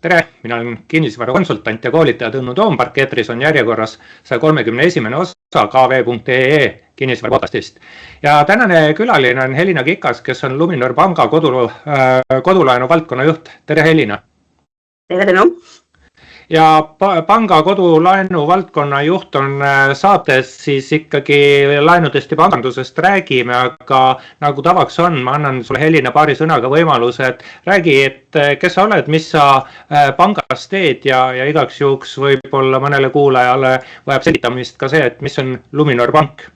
Tere, mina olen kinnisvarakonsultant ja koolitaja Tõnu Toompark, eetris on järjekorras 131. osa kv.ee kinnisvara podcastist. Ja tänane külaline on Helina Kikas, kes on Luminor Panga kodulaenu valdkonna juht. Tere, Helina! Tere, Tõnu! Ja panga kodulaenu valdkonna juht on saates siis ikkagi laenudest ja pangandusest räägime, aga nagu tavaks on, ma annan sulle, Helina, paari sõnaga võimaluse, et räägi, et kes sa oled, mis sa pangas teed ja igaks juhuks võib-olla mõnele kuulajale vajab selgitamist ka see, et mis on Luminor Pank.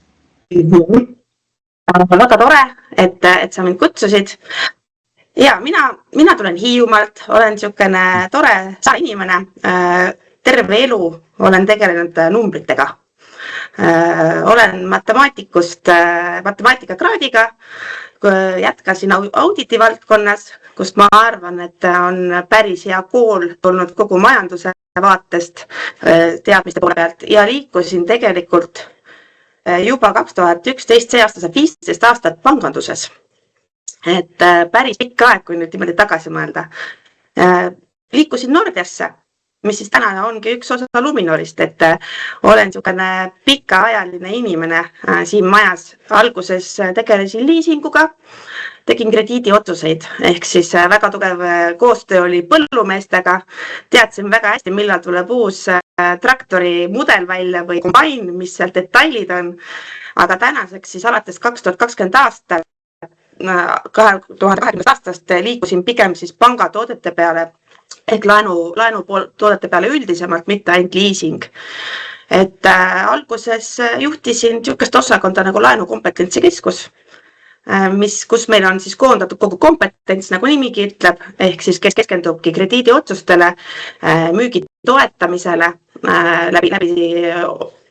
Väga tore, et sa mind kutsusid. Ja, mina tulen Hiiumaalt, olen niisugune tore inimene, terve elu olen tegelenud numbritega. Olen matemaatikakraadiga, jätkasin auditi valdkonnas, kust ma arvan, et on päris hea kool tulnud kogu majanduse vaatest teadmiste poole pealt ja liikusin tegelikult juba 2011, see aasta saab 15 aastat panganduses. Et päris pikk aeg, kui nüüd niimoodi tagasi mõelda. Liikusin Nordiasse, mis siis täna ongi üks osa Luminorist, et olen niisugune pikaajaline inimene siin majas. Alguses tegelesin liisinguga, tegin krediidiotsuseid, ehk siis väga tugev koostöö oli põllumeestega. Teadsin väga hästi, millal tuleb uus traktori mudel välja või kombain, mis seal detailid on. Aga tänaseks siis alates 2020 aastal 2020 aastast liikusin pigem siis pangatoodete peale ehk laenutoodete peale üldisemalt, mitte ainult liising. Et alguses juhtisin niisugust osakonda nagu laenukompetentsikeskus, kus meil on siis koondatud kogu kompetents, nagu nimigi ütleb, ehk siis kes keskendubki krediidiotsustele, müügi toetamisele läbi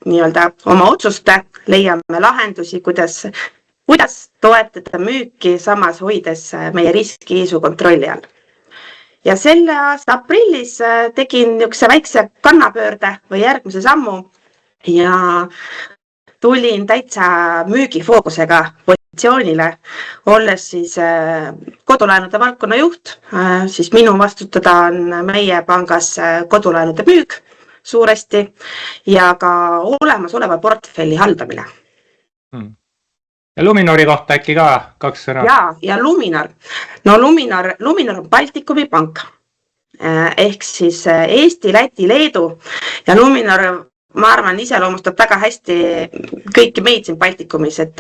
nii-öelda oma otsuste, leiame lahendusi, kuidas toetada müüki, samas hoides meie riskiisu kontrolli all. Ja selle aasta aprillis tegin niisuguse väikse kannapöörde või järgmise sammu ja tulin täitsa müügifookusega positsioonile, olles siis kodulaenude valdkonna juht, siis minu vastutada on meie pangas kodulaenude müük suuresti ja ka olemasoleva portfelli haldamine. Ja Luminori kohta äkki ka kaks sõna? Ja Luminor. No Luminor on Baltikumi pank. Ehk siis Eesti, Läti, Leedu. Ja Luminor, ma arvan, iseloomustab väga hästi kõiki meid siin Baltikumis, et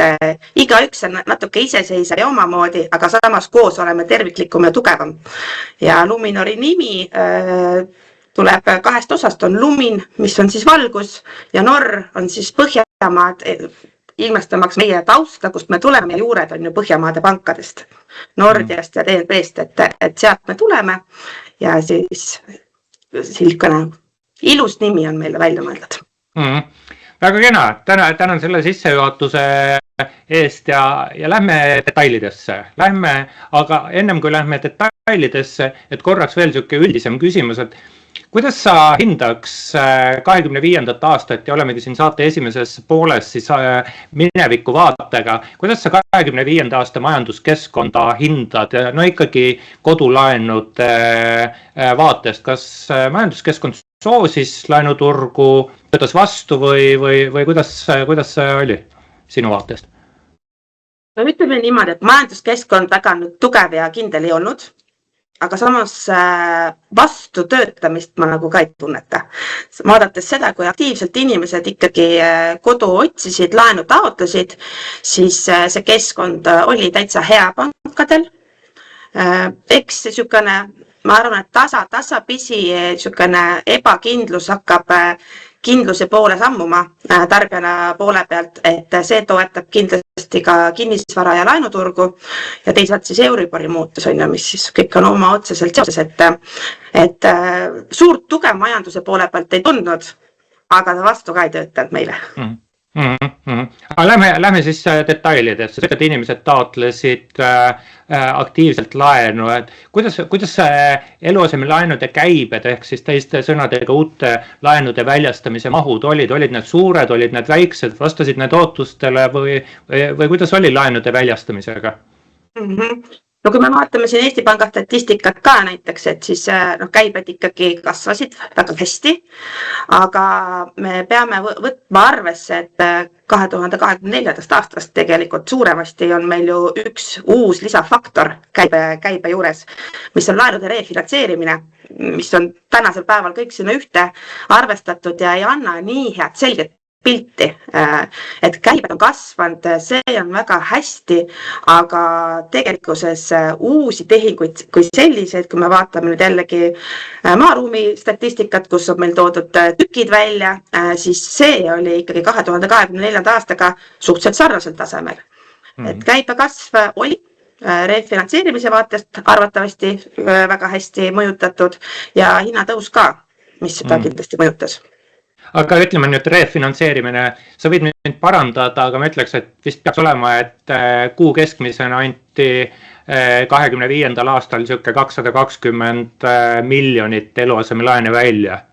igaüks on natuke iseseisev ja omamoodi, aga samas koos oleme terviklikum ja tugevam. Ja Luminori nimi tuleb kahest osast, on Lumin, mis on siis valgus, ja Nor on siis Põhjamaad, ilmestamaks meie tausta, kust me tuleme, ja juured on ju Põhjamaade pankadest, Nordiast ja DNB-st, et sealt me tuleme ja siis selline ilus nimi on meile välja mõeldud. Väga kena, tänan selle sissejuhatuse eest ja lähme detailidesse. Aga ennem kui lähme detailidesse, et korraks veel niisugune üldisem küsimus, et kuidas sa hindaks 25. aastat ja olemegi siin saate esimeses pooles siis mineviku vaatega, kuidas sa 25. aasta majanduskeskkonda hindad, no ikkagi kodulaenude vaatest, kas majanduskeskkond soosis laenuturgu, töötas vastu või kuidas see oli sinu vaatest? No ütleme niimoodi, et majanduskeskkond väga tugev ja kindel ei olnud. Aga samas vastu töötamist ma nagu ka ei tunneta. Vaadates seda, kui aktiivselt inimesed ikkagi kodu otsisid, laenu taotlesid, siis see keskkond oli täitsa hea pankadel. Eks niisugune, ma arvan, et tasapisi ebakindlus hakkab kindluse poole sammuma tarbijana poole pealt, et see toetab kindlasti ka kinnisvara ja laenuturgu ja teisalt siis Euribori muutus, mis siis kõik on oma otseselt seoses, et suurt tugev majanduse poole pealt ei tundnud, aga ta vastu ka ei töötanud meile. Lähme siis detailidesse, et inimesed taotlesid aktiivselt laenu, et kuidas eluasemelaenude käibed ehk siis teiste sõnadega uute laenude väljastamise mahud olid need suured, olid need väiksed, vastasid need ootustele või kuidas oli laenude väljastamisega? no kui me vaatame siin Eesti Panga statistikat ka näiteks, et siis käibed ikkagi kasvasid väga hästi, aga me peame võtma arvesse, et 2024. aastast tegelikult suuremasti on meil ju üks uus lisafaktor käibe juures, mis on laenude refinantseerimine, mis on tänasel päeval kõik sinna ühte arvestatud ja ei anna nii head selget pilti, et käibed on kasvanud, see on väga hästi, aga tegelikkuses uusi tehinguid kui selliseid, kui me vaatame nüüd jällegi maaruumi statistikat, kus on meil toodud tükid välja, siis see oli ikkagi 2024. aastaga suhteliselt sarnasel tasemel. Et käibekasv oli refinantseerimise vaatest arvatavasti väga hästi mõjutatud ja hinnatõus ka, mis seda kindlasti mõjutas. Aga ütleme nüüd refinantseerimine, sa võid mind parandada, aga ma ütleks, et vist peaks olema, et kuu keskmisena anti 25. aastal siuke 220 miljonit eluasemelaene välja.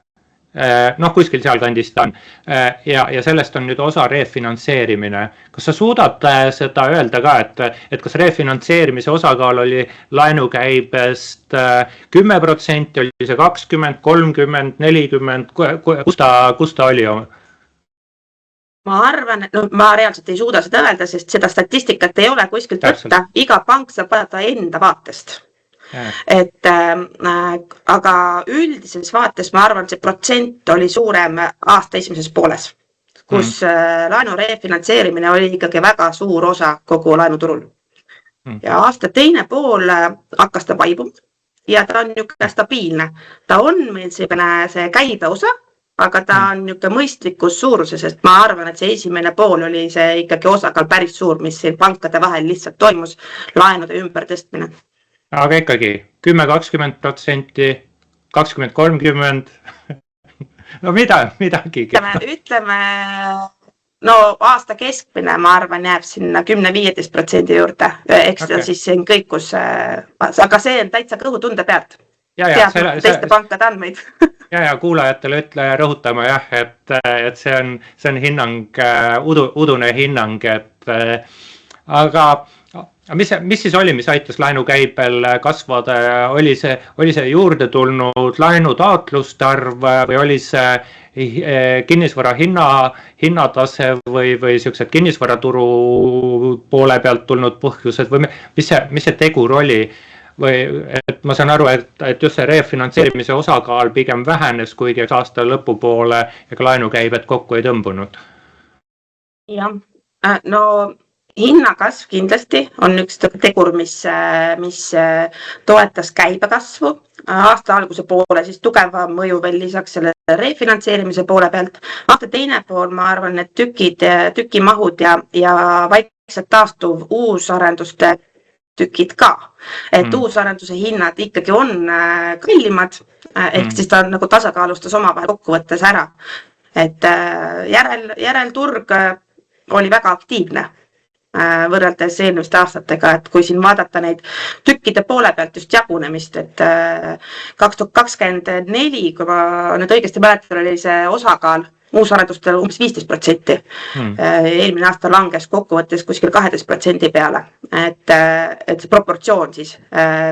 Noh, kuskil seal kandis ta on. Ja sellest on nüüd osa refinantseerimine. Kas sa suudad seda öelda ka, et kas refinantseerimise osakaal oli laenukäibest 10%, oli see 20, 30, 40, kus ta oli? Ma arvan, et ma reaalselt ei suuda seda öelda, sest seda statistikat ei ole kuskilt võtta. Iga pank saab vaadata enda vaatest. Et aga üldises vaates ma arvan, see protsent oli suurem aasta esimeses pooles, kus laenu refinantseerimine oli ikkagi väga suur osa kogu laenuturul. Ja aasta teine pool hakkas ta vaibuma ja ta on niisugune stabiilne. Ta on meil see käibe osa, aga ta on niisugune mõistlikus suuruses, sest ma arvan, et see esimene pool oli see ikkagi osakaal päris suur, mis siin pankade vahel lihtsalt toimus, laenude ümbertõstmine. Aga ikkagi 10-20%, 20-30%, no midagi. Ütleme, no aasta keskmine, ma arvan, jääb sinna 10-15% juurde, eks ta siis siin kõikus, aga see on täitsa kõhutunde pealt. Tead teiste pankade andmeid. Ja kuulajatele rõhutama jah, et see on hinnang, udune hinnang, aga mis siis oli, mis aitas laenukäibel kasvada? Oli see juurde tulnud laenutaotluste arv või oli see kinnisvara hinnatase või sellised kinnisvaraturu poole pealt tulnud põhjused või mis see tegur oli? Või et ma saan aru, et just see refinantseerimise osakaal pigem vähenes, kuigi aasta lõpupoole ega laenukäibed kokku ei tõmbunud? Jah, no hinnakasv kindlasti on üks tegur, mis toetas käibekasvu. Aasta alguse poole siis tugevam mõju veel lisaks selle refinantseerimise poole pealt. Aasta teine pool, ma arvan, et tükimahud ja vaikselt taastuv uusarenduste tükid ka. Et uusarenduse hinnad ikkagi on kallimad, ehk siis ta nagu tasakaalustas omavahel kokkuvõttes ära. Et järelturg oli väga aktiivne võrreldes eelmiste aastatega, et kui siin vaadata neid tükkide poole pealt just jagunemist, et 2024, kui ma nüüd õigesti mäletan, oli see osakaal uusarendustel umbes 15%. Eelmine aasta langes kokkuvõttes kuskil 12% peale, et see proportsioon siis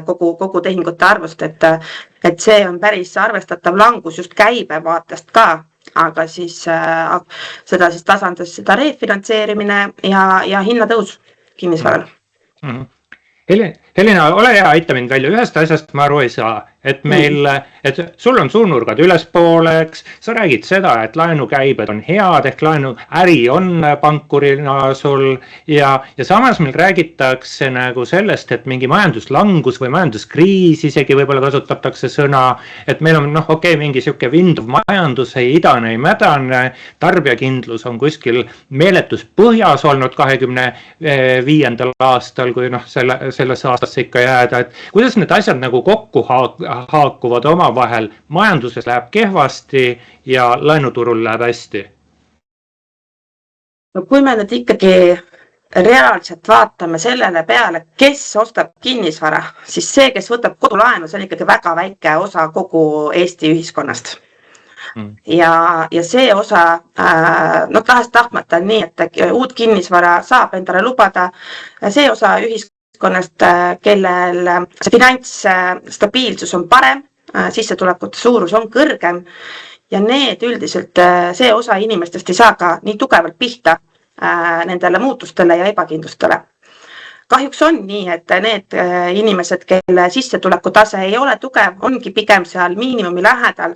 kogu tehingute arvust, et see on päris arvestatav langus just käibe vaatest ka, aga siis seda siis tasandas seda refinantseerimine ja hinnatõus kinnisvaral. Helena, ole hea, aita mind välja. Ühest asjast ma aru ei saa, et et sul on suunurgad ülespooleks, sa räägid seda, et laenukäibed on head, ehk laenuäri on pankurina sul ja samas meil räägitakse nagu sellest, et mingi majanduslangus või majanduskriis isegi võib-olla kasutatakse sõna, et meil on mingi siuke vinduv majandus, ei idane, ei mädane, tarbijakindlus on kuskil meeletus põhjas olnud 25. aastal, kui sellesse aastasse ikka jääda, et kuidas need asjad nagu kokku haakuvad omavahel, majanduses läheb kehvasti ja laenuturul läheb hästi? No kui me nüüd ikkagi reaalselt vaatame sellele peale, kes ostab kinnisvara, siis see, kes võtab kodulaenu, see on ikkagi väga väike osa kogu Eesti ühiskonnast. Ja see osa, tahast tahtmata on nii, et uut kinnisvara saab endale lubada, see osa ühiskonnast ühiskonnast, kellel see finantsstabiilsus on parem, sissetulekute suurus on kõrgem ja need üldiselt, see osa inimestest ei saa ka nii tugevalt pihta nendele muutustele ja ebakindlustele. Kahjuks on nii, et need inimesed, kelle sissetulekutase ei ole tugev, ongi pigem seal miinimumi lähedal,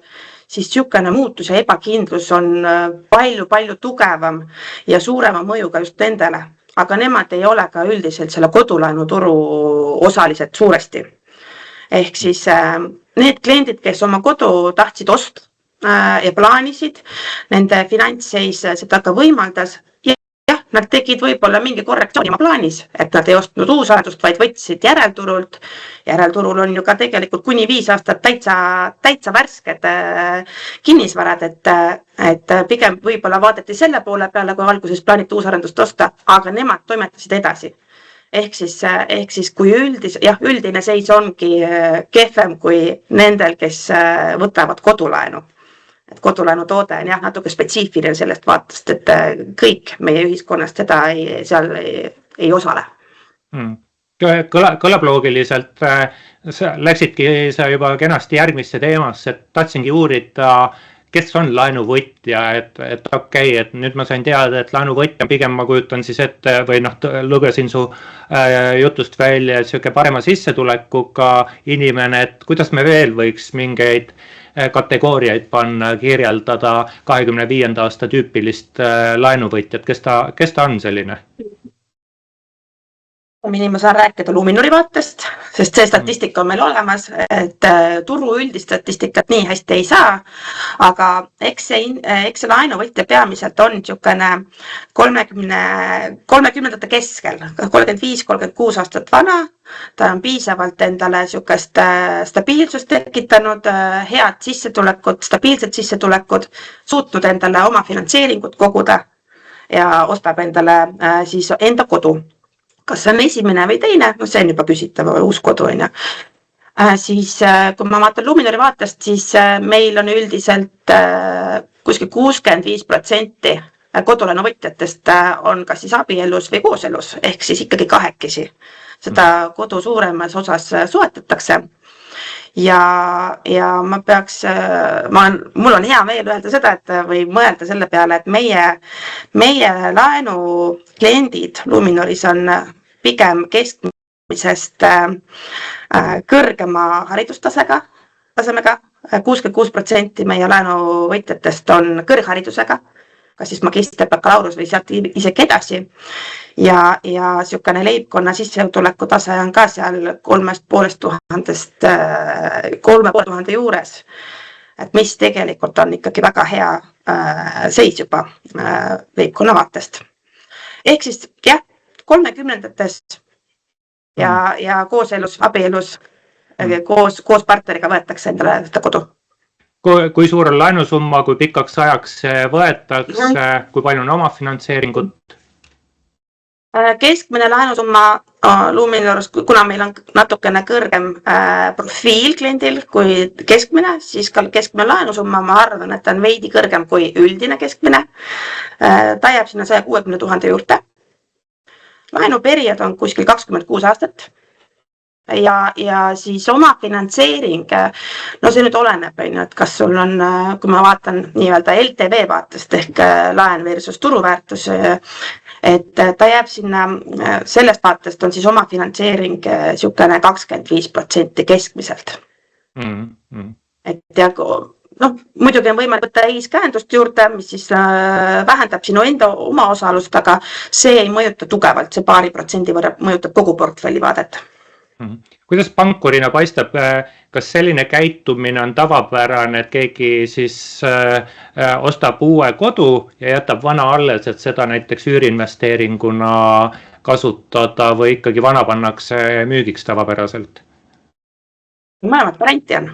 siis niisugune muutus ja ebakindlus on palju tugevam ja suurema mõjuga just nendele. Aga nemad ei ole ka üldiselt selle kodulaenuturu osalised suuresti. Ehk siis need kliendid, kes oma kodu tahtsid osta ja plaanisid, nende finantsseis seda ka võimaldas. Jah, nad tegid võib-olla mingi korrektsiooni oma plaanis, et nad ei ostnud uusarendust, vaid võtsid järelturult. Järelturul on ju ka tegelikult kuni 5 aastat täitsa värsked kinnisvarad, et pigem võib-olla vaadati selle poole peale, kui alguses plaaniti uusarendust osta, aga nemad toimetasid edasi. Ehk siis kui üldine seis ongi kehvem kui nendel, kes võtavad kodulaenu. Et kodulaenu toode on natuke spetsiifiline sellest vaatast, et kõik meie ühiskonnast seda seal ei osale. Kõlab loogiliselt. Läksidki sa juba kenasti järgmisse teemasse, et tahtsingi uurida, kes on laenuvõtja, et okei, et nüüd ma sain teada, et laenuvõtja pigem ma kujutan siis ette või lugesin su jutust välja, et selline parema sissetulekuga inimene, et kuidas me veel võiks mingeid kategooriaid panna, kirjeldada 25. aasta tüüpilist laenuvõtjat, kes ta on selline? Ma saan rääkida Luminori vaatest, sest see statistika on meil olemas, et turu üldist statistikat nii hästi ei saa, aga eks see laenuvõtja peamiselt on niisugune 30 keskel, 35-36 aastat vana, ta on piisavalt endale niisugust stabiilsust tekitanud, head sissetulekut, stabiilsed sissetulekud, suutnud endale oma finantseeringut koguda ja ostab endale siis enda kodu. Kas see on esimene või teine, see on juba küsitav uus kodu. Siis kui ma vaatan Luminori vaatest, siis meil on üldiselt kuskil 65% kodulaenuvõtjatest on kas siis abielus või kooselus, ehk siis ikkagi kahekesi. Seda kodu suuremas osas soetatakse. Ja mul on hea meel öelda seda, et või mõelda selle peale, et meie laenu kliendid Luminoris on pigem keskmisest kõrgema haridustasemega. 66% meie laenuvõtjatest on kõrgharidusega, kas siis magister, bakalaurus või sealt isegi edasi. Ja niisugune leibkonna sissetuleku tase on ka seal 3500 juures, et mis tegelikult on ikkagi väga hea seis juba leibkonna vaatest. Ehk siis 30-ndatest ja kooselus, abielus, koos partneriga võetakse endale seda kodu. Kui suur on laenusumma, kui pikaks ajaks võetakse, kui palju on oma finantseeringut? Keskmine laenusumma Luminorus, kuna meil on natukene kõrgem profiil kliendil kui keskmine, siis ka keskmine laenusumma, ma arvan, et on veidi kõrgem kui üldine keskmine. Ta jääb sinna 160 000 juurde. Laenuperiood on kuskil 26 aastat. Ja siis oma finantseering, no see nüüd oleneb, et kas sul on, kui ma vaatan nii-öelda LTV vaatest ehk laen versus turuväärtus, et ta jääb sinna, sellest vaatest on siis oma finantseering niisugune 25% keskmiselt. Et ja muidugi on võimalik võtta EIS-käendust juurde, mis siis vähendab sinu enda oma osalust, aga see ei mõjuta tugevalt, see 2% võrra mõjutab kogu portfelli vaadet. Kuidas pankurina paistab, kas selline käitumine on tavapärane, et keegi siis ostab uue kodu ja jätab vana alles, et seda näiteks üürinvesteeringuna kasutada või ikkagi vana pannakse müügiks tavapäraselt? Mõlemat varianti on.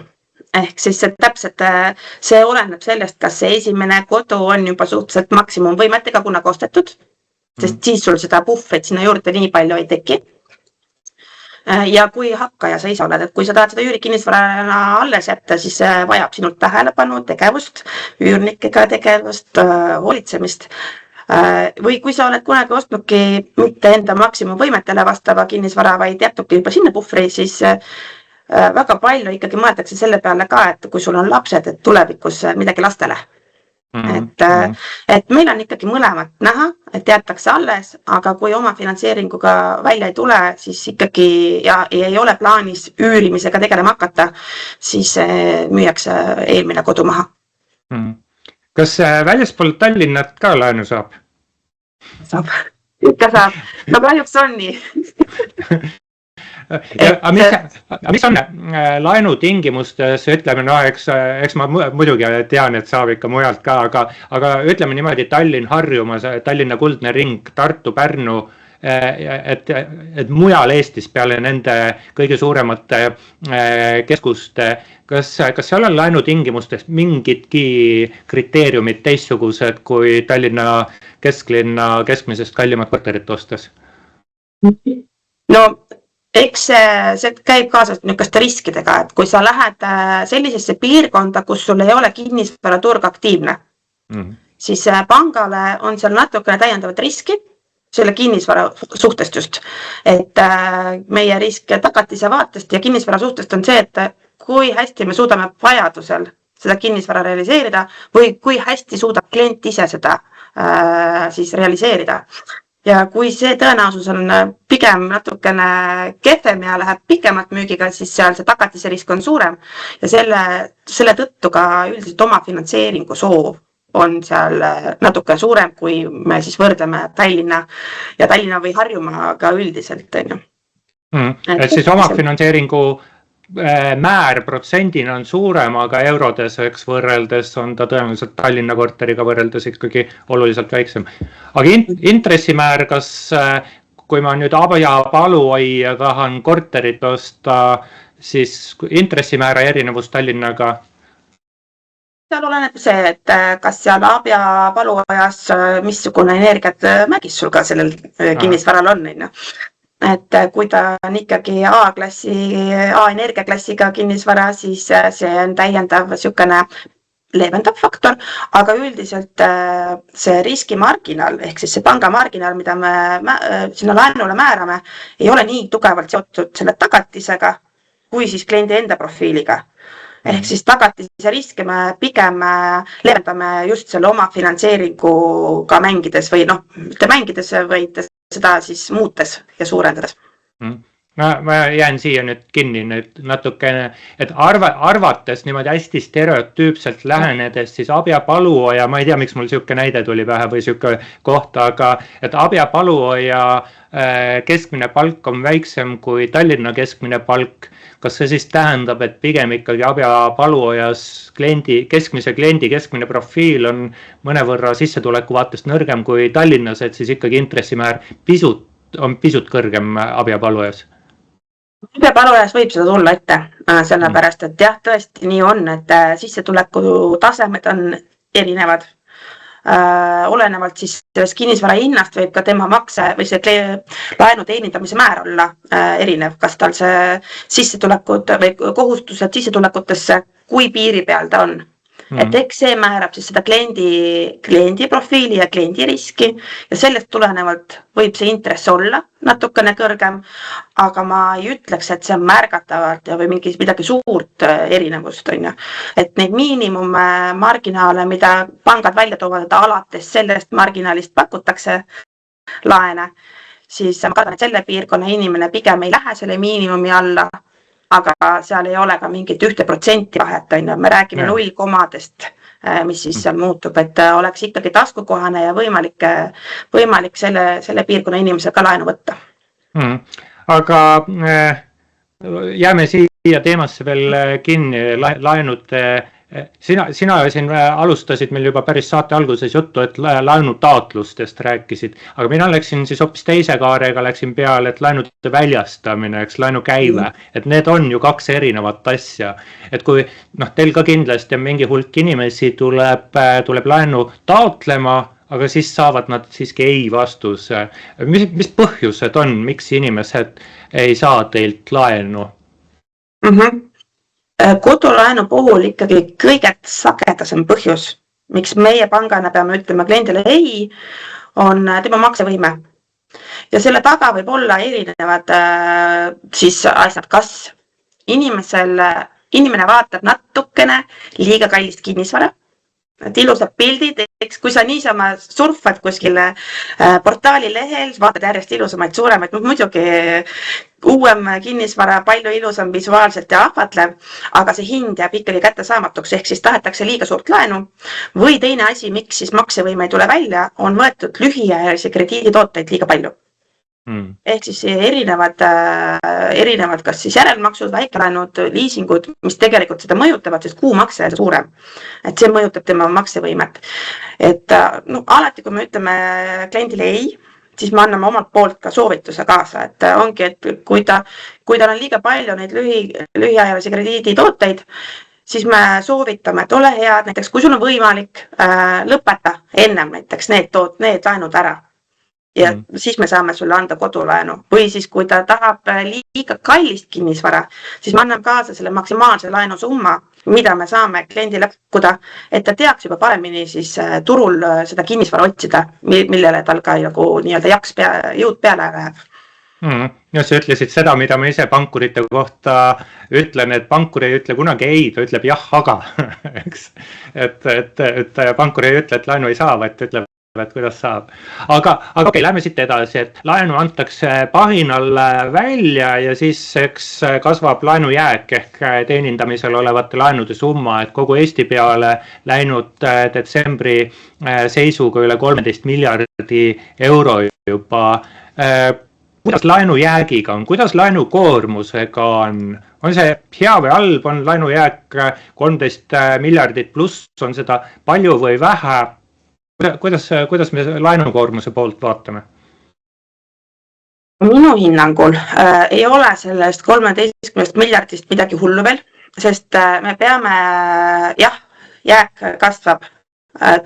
Ehk siis täpselt see oleneb sellest, kas see esimene kodu on juba suhteliselt maksimumvõimetega kunagi ostetud, sest siis sul seda puhvrit sinna juurde nii palju ei teki. Ja kui hakkaja sa ise oled, et kui sa tahad seda üürikinnisvarana alles jätta, siis vajab sinult tähelepanu, tegevust, üürnikega tegevust, hoolitsemist. Või kui sa oled kunagi ostnudki mitte enda maksimumvõimetele vastava kinnisvara, vaid jätubki juba sinna puhvri, siis väga palju ikkagi mõeldakse selle peale ka, et kui sul on lapsed, et tulevikus midagi lastele. Et meil on ikkagi mõlemat näha, et jäetakse alles, aga kui oma finantseeringuga välja ei tule, siis ikkagi ja ei ole plaanis üürimisega tegelema hakata, siis müüakse eelmine kodu maha. Kas väljaspool Tallinnat ka laenu saab? Saab, ikka saab. No kahjuks on nii. Mis on laenu tingimustes, ütleme, eks ma muidugi tean, et saab ikka mujalt ka, aga ütleme niimoodi Tallinn, Harjumaa, Tallinna kuldne ring, Tartu, Pärnu, et mujal Eestis peale nende kõige suuremate keskuste, kas seal on laenu tingimustes mingidki kriteeriumid teistsugused kui Tallinna kesklinna keskmisest kallimat korterit ostes? No eks see käib kaasas niisuguste riskidega, et kui sa lähed sellisesse piirkonda, kus sul ei ole kinnisvaraturg aktiivne, siis pangale on seal natukene täiendavat riski, selle kinnisvara suhtest just. Et meie risk tagatise vaatest ja kinnisvara suhtest on see, et kui hästi me suudame vajadusel seda kinnisvara realiseerida või kui hästi suudab klient ise seda siis realiseerida. Ja kui see tõenäosus on pigem natukene kehvem ja läheb pikemalt müügiga, siis seal see tagatise risk on suurem ja selle tõttu ka üldiselt oma finantseeringu soov on seal natuke suurem, kui me siis võrdleme Tallinna või Harjumaaga üldiselt. Et siis oma finantseeringu määr protsendina on suurem, aga eurodes eks võrreldes on ta tõenäoliselt Tallinna korteriga võrreldes ikkagi oluliselt väiksem. Aga intressimäär, kas kui ma nüüd Abja Paluaia tahan korterit osta, siis intressimäära erinevus Tallinnaga? Seal oleneb see, et kas seal Abja Paluajas missugune energiat märgis sul ka sellel kinnisvaral on. Et kui ta on ikkagi A energiaklassiga kinnisvara, siis see on täiendav niisugune leevendav faktor, aga üldiselt see riskimarginaal ehk siis see pangamarginaal, mida me sinna laenule määrame, ei ole nii tugevalt seotud selle tagatisega kui siis kliendi enda profiiliga. Ehk siis tagatise riske me pigem leevendame just selle oma finantseeringuga mängides või mitte mängides, vaid seda siis muutes ja suurendades. Ma jään siia nüüd kinni natukene, et arvates niimoodi hästi stereotüüpselt lähenedes, siis Abja Paluaia, ma ei tea, miks mul siuke näide tuli pähe või siuke kohta, aga et Abja Paluaia keskmine palk on väiksem kui Tallinna keskmine palk. Kas see siis tähendab, et pigem ikkagi Abja Paluaias keskmise kliendi keskmine profiil on mõnevõrra sissetuleku vaatest nõrgem kui Tallinnas, et siis ikkagi intressimäär on pisut kõrgem Abja Paluaias? Abja Paluaias võib seda tulla ette, sellepärast, et jah, tõesti nii on, et sissetuleku tasemed on erinevad. Olenevalt siis kinnisvara hinnast võib ka tema makse või see laenu teenindamise määr olla erinev, kas tal see sissetulekud või kohustused sissetulekutesse, kui piiri peal ta on. Et eks see määrab siis seda kliendi profiili ja kliendi riski ja sellest tulenevalt võib see intress olla natukene kõrgem, aga ma ei ütleks, et see on märgatavalt või midagi suurt erinevust. Et neid miinimummarginaale, mida pangad välja toovad, et alates sellest marginaalist pakutakse laene, siis ma kardan, et selle piirkonna inimene pigem ei lähe selle miinimumi alla, aga seal ei ole ka mingit 1% vahet. Me räägime 0,dest, mis siis seal muutub, et oleks ikkagi taskukohane ja võimalik selle piirkonna inimesel ka laenu võtta. Aga jääme siia teemasse veel kinni, laenud. Sina siin alustasid meil juba päris saate alguses juttu, et laenutaotlustest rääkisid, aga mina läksin siis hoopis teise kaarega, läksin peale, et laenude väljastamine, laenu käive, et need on ju kaks erinevat asja. Et kui teil ka kindlasti on mingi hulk inimesi tuleb laenu taotlema, aga siis saavad nad siiski ei vastuse. Mis põhjused on, miks inimesed ei saa teilt laenu? Kodulaenu puhul ikkagi kõige sagedasem põhjus, miks meie pangana peame ütlema kliendile ei, on tema maksevõime. Ja selle taga võib olla erinevad siis asjad, kas inimene vaatab natukene liiga kallist kinnisvara, et ilusad pildid, eks kui sa niisama surfad kuskile portaali lehel, vaatad järjest ilusamaid, suuremaid, muidugi uuem kinnisvara, palju ilusam visuaalselt ja ahvatlev, aga see hind jääb ikkagi kättesaamatuks, ehk siis tahetakse liiga suurt laenu. Või teine asi, miks siis maksevõime ei tule välja, on võetud lühiajalisi krediiditooteid liiga palju. Ehk siis erinevad kas siis järelmaksud, väikelaenud, liisingud, mis tegelikult seda mõjutavad, sest kuumakse on suurem. Et see mõjutab tema maksevõimet. Et alati, kui me ütleme kliendile ei, siis me anname omalt poolt ka soovituse kaasa, et ongi, et kui tal on liiga palju neid lühiajalisi krediiditooteid, siis me soovitame, et ole hea, näiteks kui sul on võimalik lõpeta ennem näiteks need laenud ära. Ja siis me saame sulle anda kodulaenu. Või siis, kui ta tahab liiga kallist kinnisvara, siis me anname kaasa selle maksimaalse laenu summa, mida me saame kliendile pakkuda, et ta teaks juba paremini siis turul seda kinnisvara otsida, millele tal ka nagu nii-öelda jõud peale läheb. Ja sa ütlesid seda, mida ma ise pankurite kohta ütlen, et pankur ei ütle kunagi ei, ta ütleb jah, aga. Et pankur ei ütle, et laenu ei saa, vaid ütleb, et kuidas saab. Aga okei, lähme siit edasi, et laenu antakse pahinal välja ja siis eks kasvab laenujääk ehk teenindamisel olevate laenude summa, et kogu Eesti peale läinud detsembri seisuga üle 13 miljardi euro juba. Kuidas laenujäägiga on, kuidas laenukoormusega on see hea või halb, on laenujääk 13 miljardit pluss, on seda palju või vähe? Kuidas me laenukoormuse poolt vaatame? Minu hinnangul ei ole sellest 13 miljardist midagi hullu veel, sest me peame, jääk kasvab,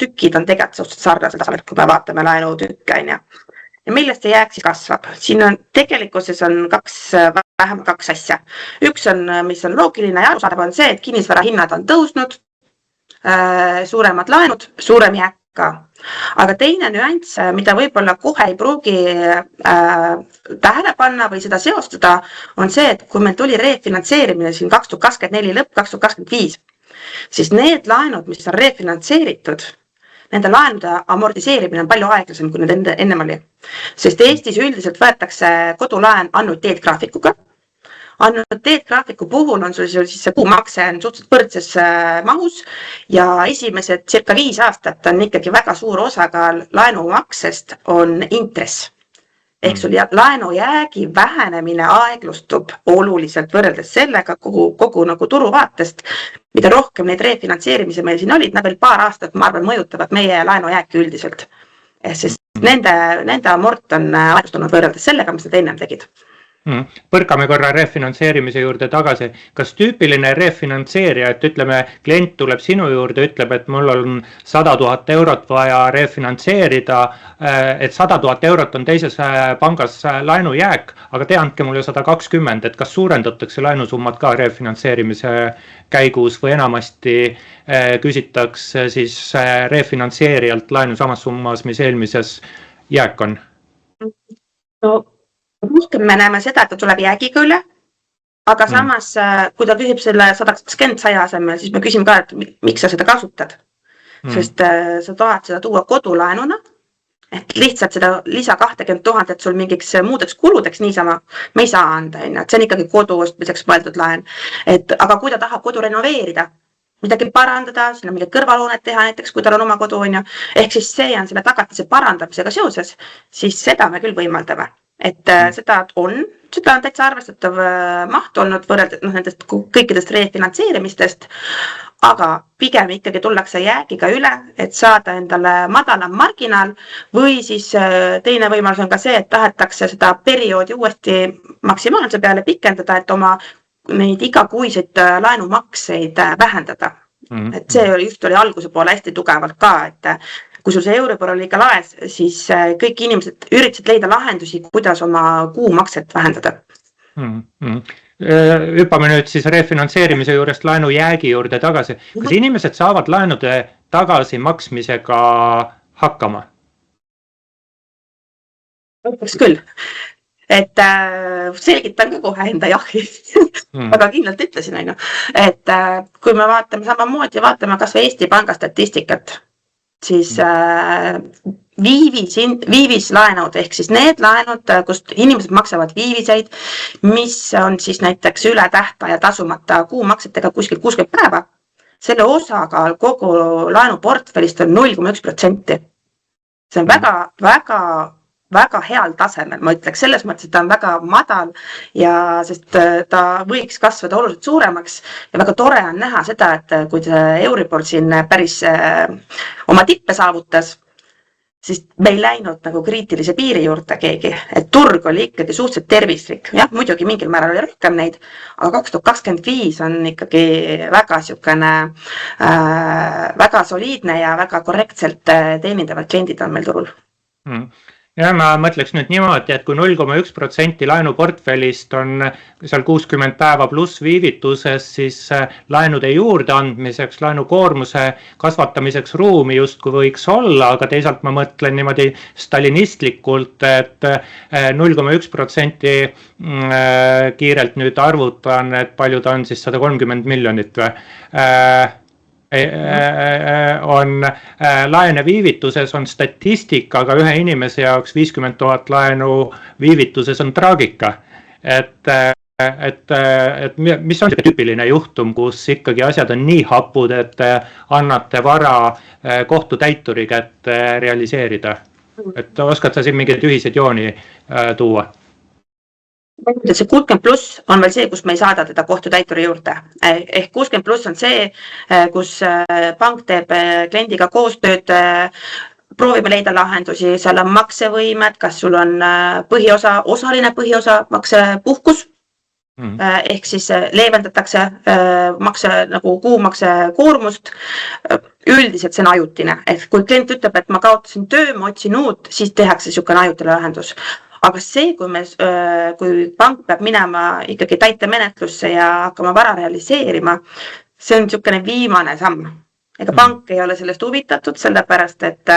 tükid on tegelikult suhteliselt sarnased tasemel, kui me vaatame laenutükke. Ja millest see jääk siis kasvab? Siin on tegelikkuses on vähemalt kaks asja. Üks on, mis on loogiline ja arusaadav, on see, et kinnisvara hinnad on tõusnud, suuremad laenud, suurem jääk ka. Aga teine nüanss, mida võib-olla kohe ei pruugi tähele panna või seda seostada, on see, et kui meil tuli refinantseerimine siin 2024 lõpp, 2025, siis need laenud, mis on refinantseeritud, nende laenude amortiseerimine on palju aeglasem, kui need ennem oli. Sest Eestis üldiselt võetakse kodulaen annuiteetgraafikuga. Annuiteetgraafiku puhul on sul siis see kuumakse on suhteliselt võrdses mahus ja esimesed circa 5 aastat on ikkagi väga suur osakaal laenumaksest on intress. Ehk sul laenujäägi vähenemine aeglustub oluliselt võrreldes sellega kogu nagu turuvaatest, mida rohkem neid refinantseerimise meil siin olid, nad veel paar aastat, ma arvan, mõjutavad meie laenujääki üldiselt. Sest nende amort on aeglustunud võrreldes sellega, mis nad ennem tegid. Põrkame korra refinantseerimise juurde tagasi. Kas tüüpiline refinantseerija, et ütleme, klient tuleb sinu juurde, ütleb, et mul on 100 000 eurot vaja refinantseerida, et 100 000 eurot on teises pangas laenujääk, aga te andke mulle 120, et kas suurendatakse laenusummat ka refinantseerimise käigus või enamasti küsitakse siis refinantseerijalt laenu samas summas, mis eelmises jääk on? Rohkem me näeme seda, et ta tuleb jäägiga üle, aga samas, kui ta küsib selle 120 100 asemel, siis me küsime ka, et miks sa seda kasutad. Sest sa tahad seda tuua kodulaenuna, et lihtsalt seda lisa 20 000, et sul mingiks muudeks kuludeks niisama, me ei saa anda, et see on ikkagi kodu ostmiseks mõeldud laen. Aga kui ta tahab kodu renoveerida, midagi parandada, sinna mingi kõrvalhoonet teha näiteks, kui tal on oma kodu, ehk siis see on selle tagatise parandamisega seoses, siis seda me küll võimaldame. Et seda on täitsa arvestatav maht olnud võrreldes nendest kõikidest refinantseerimistest, aga pigem ikkagi tullakse jäägiga üle, et saada endale madalam marginaal või siis teine võimalus on ka see, et tahetakse seda perioodi uuesti maksimaalse peale pikendada, et oma neid igakuiseid laenumakseid vähendada. Et see just oli alguse poole hästi tugevalt ka, et kui sul see Euribor oli ikka laes, siis kõik inimesed üritasid leida lahendusi, kuidas oma kuumakset vähendada. Hüppame nüüd siis refinantseerimise juurest laenujäägi juurde tagasi. Kas inimesed saavad laenude tagasi maksmisega hakkama? Ütleks küll, et selgitan ka kohe enda jahi. Väga kindlalt ütlesin, on ju. Et kui me vaatame samamoodi, vaatame kas või Eesti Panga statistikat, siis viivislaenud ehk siis need laenud, kust inimesed maksavad viiviseid, mis on siis näiteks üle tähtaja tasumata kuumaksetega kuskil 60 päeva, selle osakaal kogu laenuportfellist on 0,1%. See on väga heal tasemel, ma ütleks selles mõttes, et ta on väga madal ja sest ta võiks kasvada oluliselt suuremaks ja väga tore on näha seda, et kui see Euribor siin päris oma tippe saavutas, siis me ei läinud nagu kriitilise piiri juurde keegi, et turg oli ikkagi suhteliselt tervislik. Jah, muidugi mingil määral oli rohkem neid, aga 2025 on ikkagi väga siukene, väga soliidne ja väga korrektselt teenindavad kliendid on meil turul. Ja ma mõtleks nüüd niimoodi, et kui 0,1% laenuportfellist on seal 60 päeva pluss viivituses, siis laenude juurde andmiseks, laenukoormuse kasvatamiseks ruumi justkui võiks olla, aga teisalt ma mõtlen niimoodi stalinistlikult, et 0,1% kiirelt nüüd arvutan, et palju ta on siis 130 miljonit või? On laene viivituses on statistika, aga ühe inimese jaoks 50 000 laenu viivituses on traagika. Et mis on tüüpiline juhtum, kus ikkagi asjad on nii hapud, et annate vara kohtutäituri kätte realiseerida? Et oskad sa siin mingeid ühiseid jooni tuua? See 60 pluss on veel see, kus me ei saada teda kohtutäituri juurde. Ehk 60 pluss on see, kus pank teeb kliendiga koostööd, proovime leida lahendusi, seal on maksevõimed, kas sul on põhiosa, osaline põhiosa maksepuhkus, ehk siis leevendatakse nagu kuumakse koormust. Üldiselt see on ajutine, et kui klient ütleb, et ma kaotasin töö, ma otsin uut, siis tehakse niisugune ajutine lahendus. Aga see, kui pank peab minema ikkagi täitemenetlusse ja hakkama vara realiseerima, see on niisugune viimane samm. Ega pank ei ole sellest huvitatud, sellepärast, et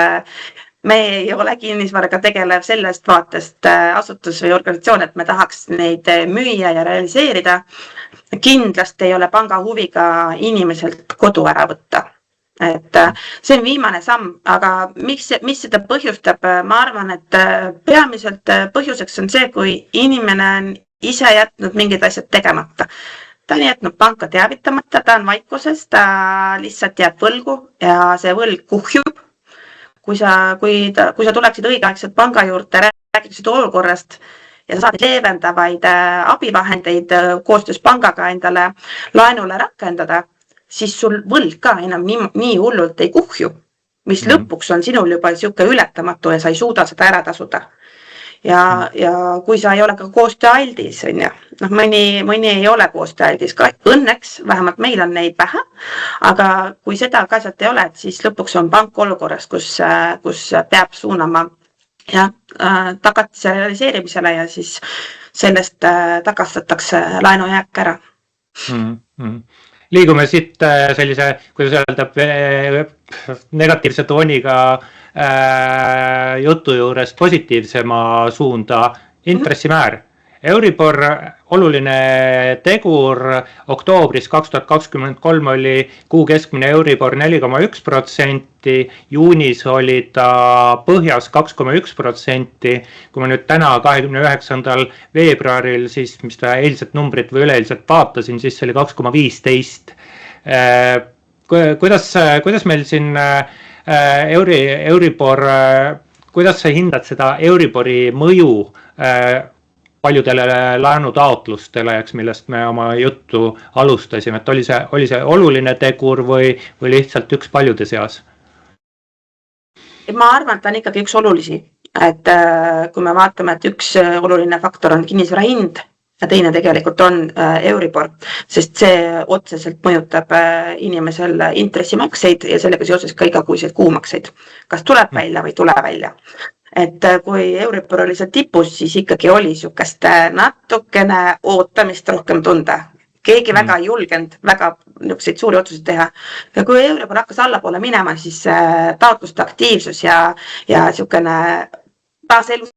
me ei ole kinnisvaraga tegelev sellest vaatest asutus või organisatsioon, et me tahaks neid müüa ja realiseerida. Kindlasti ei ole panga huviga inimeselt kodu ära võtta. Et see on viimane samm, aga mis seda põhjustab? Ma arvan, et peamiselt põhjuseks on see, kui inimene on ise jätnud mingid asjad tegemata. Ta on jätnud panka teavitamata, ta on vaikuses, ta lihtsalt jääb võlgu ja see võlg kuhjub. Kui sa tuleksid õigeaegselt panga juurde, räägiksid olukorrast ja sa saad leevendavaid abivahendeid koostöös pangaga endale laenule rakendada, siis sul võlg ka enam nii hullult ei kuhju, mis lõpuks on sinul juba siuke ületamatu ja sa ei suuda seda ära tasuda. Ja kui sa ei ole ka koostööaldis, mõni ei ole koostööaldis, õnneks vähemalt meil on neid vähe, aga kui seda ka sealt ei ole, siis lõpuks on pank olukorras, kus peab suunama tagatise realiseerimisele ja siis sellest tagastatakse laenujääk ära. Liigume siit sellise, kuidas öelda, negatiivse tooniga jutu juures positiivsema suunda intressimäär. Euribor oluline tegur, oktoobris 2023 oli kuu keskmine Euribor 4,1%, juunis oli ta põhjas 2,1%, kui ma nüüd täna 29. veebruaril, siis mis ta eilset numbrit või üleeilset vaatasin, siis see oli 2,15%. Kuidas meil siin Euribor, kuidas sa hindad seda Euribori mõju paljudele laenutaotlustele, millest me oma juttu alustasime, et oli see oluline tegur või lihtsalt üks paljude seas? Ma arvan, et ta on ikkagi üks olulisi, et kui me vaatame, et üks oluline faktor on kinnisvara hind ja teine tegelikult on Euribor, sest see otseselt mõjutab inimesel intressimakseid ja sellega seoses ka igakuiseid kuumakseid. Kas tuleb välja või tule välja? Et kui Euribor oli seal tipus, siis ikkagi oli niisugust natukene ootamist rohkem tunda. Keegi väga ei julgenud väga niisuguseid suuri otsuseid teha. Ja kui Euribor hakkas allapoole minema, siis taotluste aktiivsus ja niisugune taaselus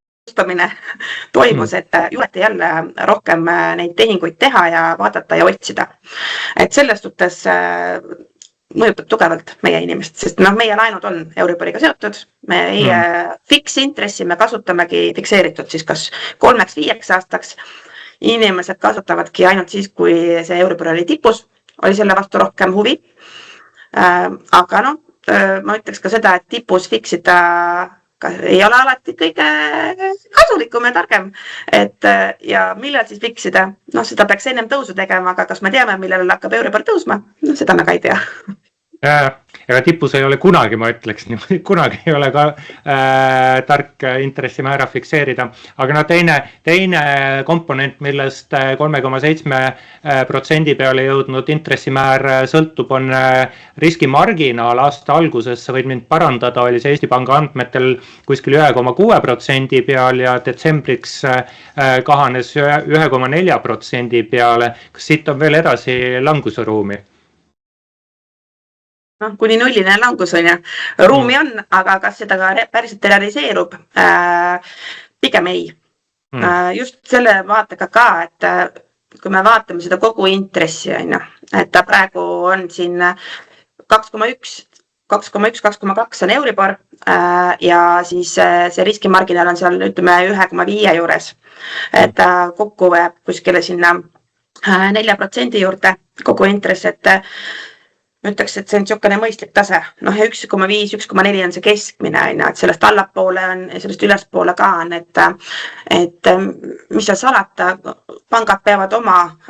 toimus, et juleti jälle rohkem neid tehinguid teha ja vaadata ja otsida. Et selles suhtes mõjutab tugevalt meie inimest, sest meie laenud on Euriboriga seotud, meie fiksintressi me kasutamegi fikseeritud siis kas 3-5 aastaks. Inimesed kasutavadki ainult siis, kui see Euribor oli tipus, oli selle vastu rohkem huvi. Aga ma ütleks ka seda, et tipus fiksida ei ole alati kõige kasulikum ja targem. Ja millal siis fiksida? Seda peaks ennem tõusu tegema, aga kas me teame, millal hakkab Euribor tõusma? Seda me ka ei tea. Ega tipus ei ole kunagi, ma ütleks, kunagi ei ole ka tark intressimäära fikseerida, aga teine komponent, millest 3,7% peale jõudnud intressimäär sõltub, on riskimarginaal. Aasta alguses, sa võid mind parandada, oli see Eesti Panga andmetel kuskil 1,6% peal ja detsembriks kahanes 1,4% peale. Kas siit on veel edasi langusruumi? Kuni nulline langus on ja ruumi on, aga kas seda ka päriselt realiseerub? Pigem ei. Just selle vaatega ka, et kui me vaatame seda kogu intressi, et ta praegu on siin 2,1, 2,2 on Euribor ja siis see riskimarginaal on seal 1,5 juures. Et ta kokku jääb kuskile sinna 4% juurde kogu intress, et ütleks, et see on niisugune mõistlik tase. Ja 1,5, 1,4 on see keskmine, et sellest allapoole on ja sellest ülespoole ka on, et mis seal salata, pangad peavad oma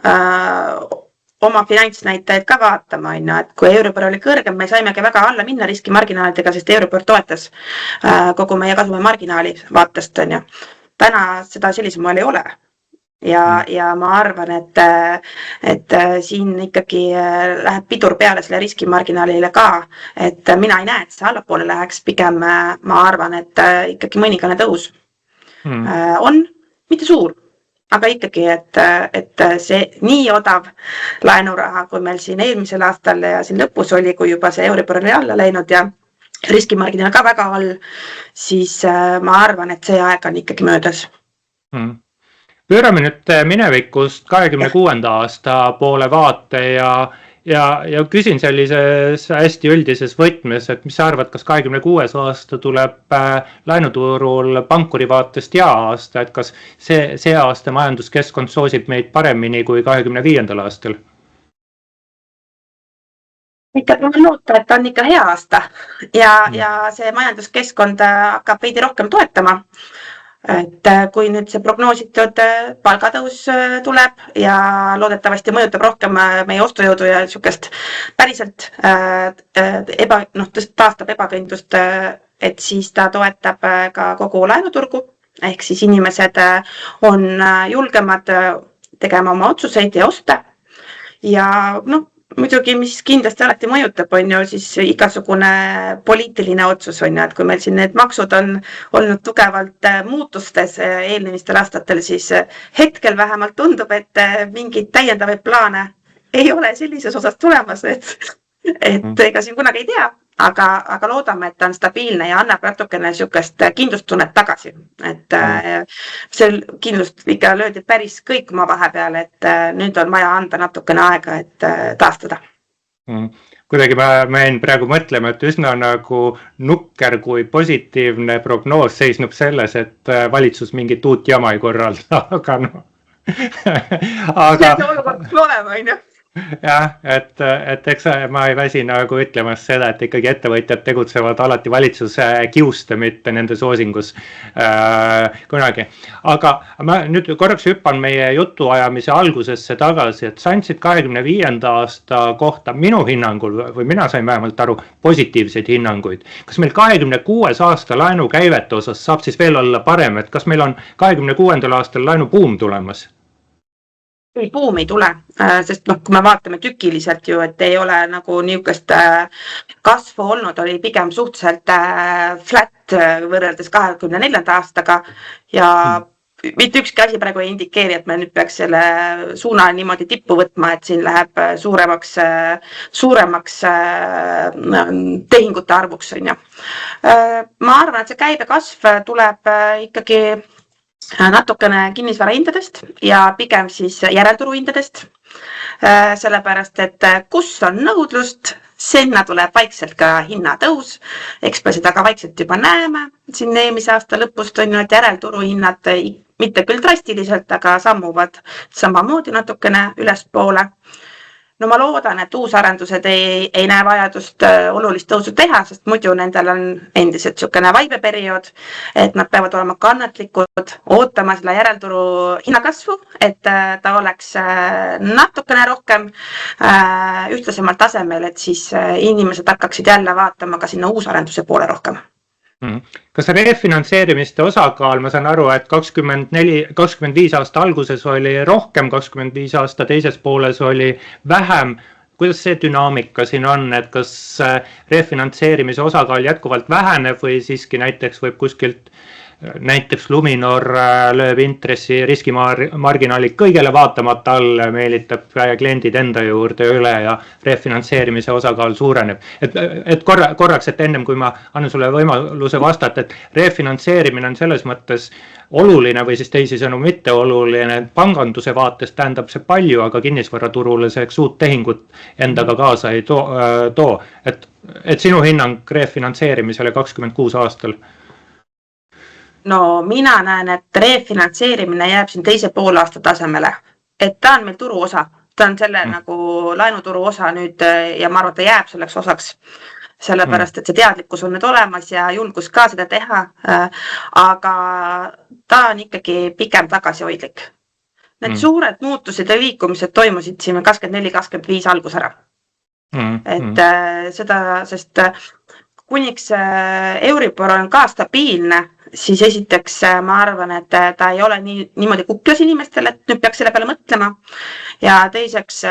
finantsnäitajaid ka vaatama, et kui Euribor oli kõrgem, me saimegi väga alla minna riskimarginaalidega, sest Euribor toetas kogu meie kasumi marginaali vaatest. Täna seda sellisel moel ei ole. Ja ma arvan, et siin ikkagi läheb pidur peale selle riskimarginaalile ka, et mina ei näe, et see allapoole läheks, pigem ma arvan, et ikkagi mõningane tõus on, mitte suur, aga ikkagi, et see nii odav laenuraha, kui meil siin eelmisel aastal ja siin lõpus oli, kui juba see Euribor oli alla läinud ja riskimarginaal ka väga all, siis ma arvan, et see aeg on ikkagi möödas. Pöörame nüüd minevikust 26. aasta poole vaate ja küsin sellises hästi üldises võtmes, et mis sa arvad, kas 26. aasta tuleb laenuturul pankuri vaatest hea aasta, et kas see aasta majanduskeskkond soosib meid paremini kui 25. aastal? Ikka tahan loota, et on ikka hea aasta ja see majanduskeskkond hakkab veidi rohkem toetama. Et kui nüüd see prognoositud palgatõus tuleb ja loodetavasti mõjutab rohkem meie ostujõudu ja niisugust päriselt taastab ebakindlust, et siis ta toetab ka kogu laenuturgu, ehk siis inimesed on julgemad tegema oma otsuseid ja osta ja muidugi, mis kindlasti alati mõjutab, on ju siis igasugune poliitiline otsus, on ju, et kui meil siin need maksud on olnud tugevalt muutustes eelmistel aastatel, siis hetkel vähemalt tundub, et mingeid täiendavaid plaane ei ole sellises osas tulemas, et ega siin kunagi ei tea, aga loodame, et ta on stabiilne ja annab natukene niisugust kindlustunnet tagasi. Et see kindlust ikka löödi päris kõikuma vahepeal, et nüüd on vaja anda natukene aega, et taastada. Kuidagi ma jäin praegu mõtlema, et üsna nagu nukker kui positiivne prognoos seisnub selles, et valitsus mingit uut jama ei korralda, aga See on olukord, kus me oleme, on ju. Jah, et eks ma ei väsi nagu ütlemas seda, et ikkagi ettevõtjad tegutsevad alati valitsuse kiuste, mitte nende soosingus kunagi. Aga ma nüüd korraks hüppan meie jutuajamise algusesse tagasi, et sa andsid 25. aasta kohta minu hinnangul, või mina sain vähemalt aru, positiivseid hinnanguid. Kas meil 26. aasta laenukäivete osas saab siis veel olla parem, et kas meil on 26. aastal laenubuum tulemas? Ei, buum ei tule, sest kui me vaatame tükiliselt ju, et ei ole nagu niisugust kasvu olnud, oli pigem suhteliselt flat võrreldes 24. aastaga ja mitte ükski asi praegu ei indikeeri, et me nüüd peaks selle suuna niimoodi tippu võtma, et siin läheb suuremaks tehingute arvuks. On ju. Ma arvan, et see käibekasv tuleb ikkagi natukene kinnisvarahindadest ja pigem siis järelturuhindadest. Sellepärast, et kus on nõudlust, sinna tuleb vaikselt ka hinnatõus. Eks me seda ka vaikselt juba näeme. Siin eelmise aasta lõpust on ju, et järelturuhinnad mitte küll drastiliselt, aga sammuvad samamoodi natukene ülespoole. No ma loodan, et uusarendused ei näe vajadust olulist tõusu teha, sest muidu nendel on endiselt niisugune vaibeperiood, et nad peavad olema kannatlikud, ootama selle järelturu hinnakasvu, et ta oleks natukene rohkem ühtlasemalt tasemel, et siis inimesed hakkaksid jälle vaatama ka sinna uusarenduse poole rohkem. Kas refinantseerimiste osakaal, ma saan aru, et 25 aasta alguses oli rohkem, 25 aasta teises pooles oli vähem. Kuidas see dünaamika siin on, et kas refinantseerimise osakaal jätkuvalt väheneb või siiski näiteks võib kuskilt, näiteks Luminor lööb intressi riskimarginaalid kõigele vaatamata all, meelitab kliendid enda juurde üle ja refinantseerimise osakaal suureneb. Et korraks, et ennem kui ma annan sulle võimaluse vastata, et refinantseerimine on selles mõttes oluline või siis teisisõnu mitte oluline, panganduse vaates tähendab see palju, aga kinnisvaraturule see uut tehingut endaga kaasa ei too. Et sinu hinnang refinantseerimisele 26 aastal? No mina näen, et refinantseerimine jääb siin teise poolaasta tasemele, et ta on meil turu osa, ta on selle nagu laenuturu osa nüüd ja ma arvan, et ta jääb selleks osaks, sellepärast, et see teadlikkus on nüüd olemas ja julgus ka seda teha, aga ta on ikkagi pigem tagasihoidlik. Need suured muutused ja liikumised toimusid siin 24-25 algus ära. Et seda, sest kuniks Euribor on ka stabiilne, siis esiteks ma arvan, et ta ei ole niimoodi kuklas inimestele, et nüüd peaks selle peale mõtlema. Ja teiseks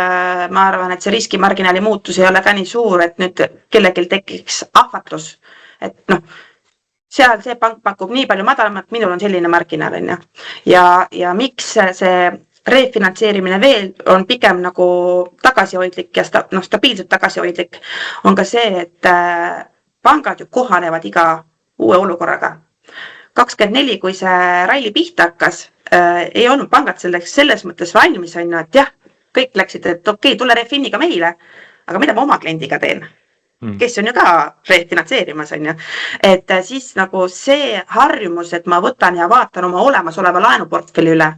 ma arvan, et see riskimarginaali muutus ei ole ka nii suur, et nüüd kellelgi tekiks ahvatlus. Et noh, seal see pank pakub nii palju madalamat, minul on selline marginaal. Ja miks see refinantseerimine veel on pigem nagu tagasihoidlik ja stabiilselt tagasihoidlik, on ka see, et pangad ju kohanevad iga uue olukorraga. 24, kui see ralli pihta hakkas, ei olnud pangad selles mõttes valmis, et jah, kõik läksid, et okei, tule refiniga meile, aga mida ma oma kliendiga teen? Kes on ju ka refinantseerimas, et siis nagu see harjumus, et ma võtan ja vaatan oma olemasoleva laenuportfelli üle,